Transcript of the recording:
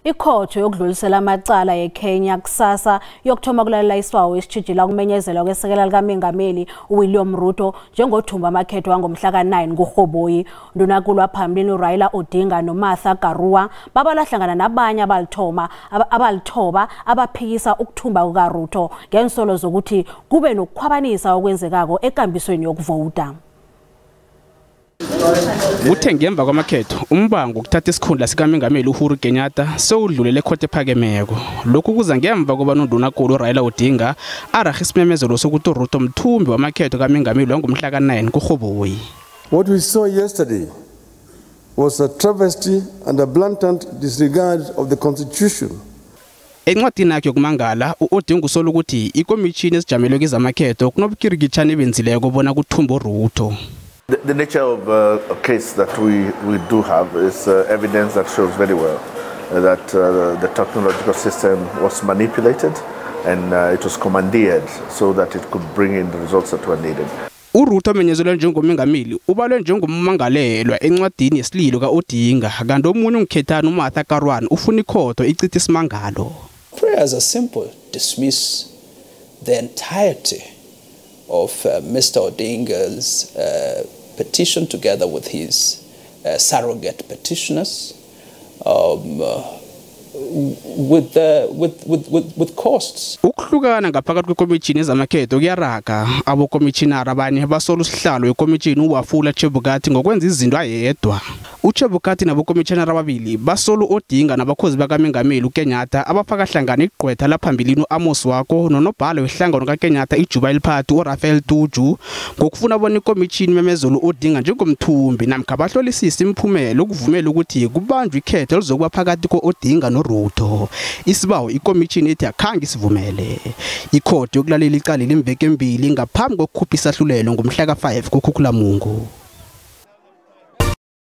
Ikhotho yokudlulisela amacala yeKenya kusasa yokuthoma kulalela isibawo esitshijila kumenyezelwa kwesekela likaMengameli uWilliam Ruto njengothumba amakhetho wangomhla ka-9 kuRhoboyi. Ndunankulu waphambili uRaila Odinga noMartha Karua babalahlangana nabanye abalithoba abaphikisa ukuthumba kukaRuto ngensolo zokuthi kube nokukhwabanisa okwenzekako ekambisweni yokuvota. Uthe ngemva kwamakhetho umbango ukuthatha isikhundla sikaMengameli uHuru Kenyatta sewudlulele ekhotho ephakemeko. Lokhu kuza ngemva koba nondunankulu uRaila Odinga araga isimemezelo sokuthi uRuto mthumbi wamakhetho kaMengameli wangomhla ka-9 kuRhoboyi. What we saw yesterday was a travesty and a blatant disregard of the constitution. Encwadini yakhe yokumangala uOdinga usola ukuthi ikomishini esijamelwe kezamakhetho kunobukirikitshana ebenzileko bona kuthumba uRuto. The nature of a case that we do have is evidence that shows very well that the technological system was manipulated and it was commandeered so that it could bring in the results that were needed. uRuto menyezelwe njengomengameli ubalwe njengommangalelwa encwadini yesililo kaOdinga kanti omunye ungikhethana uMartha Karua ufuna ikhotho icitha isimangalo. Prayers are simple: dismiss the entirety of Mr. Odinga's petition together with his surrogate petitioners with costs. Ukuhlukana ngaphakathi kwekomishini ezamakhetho kuyaraga abokomishinara abanye basola usihlalo wekomishini uWafula Chebukati ngokwenza izinto ayedwa. uChebukati nabokomishinara ababili basola uOdinga nabakhozi bakaMengameli uKenyatta abafaka hlangana igqwetha laphambilini uAmos Wako nonobhala wehlangano kaKenyatta iJubilee Party uRafael Tuju ngokufuna bona ikomishini memezelo uOdinga njengomthumbi namkha bahlolisisa imphumela ukuvumela ukuthi kubanjwe ikhetho lizokuba phakathi koOdinga noRuto. Isibawo ikomishini ethi akhange sivumele. Ikhotho yokulalela icala lemveke embili ngaphambi kokukhupha isahlulelo ngomhla ka-5 kuKhukhulamungu.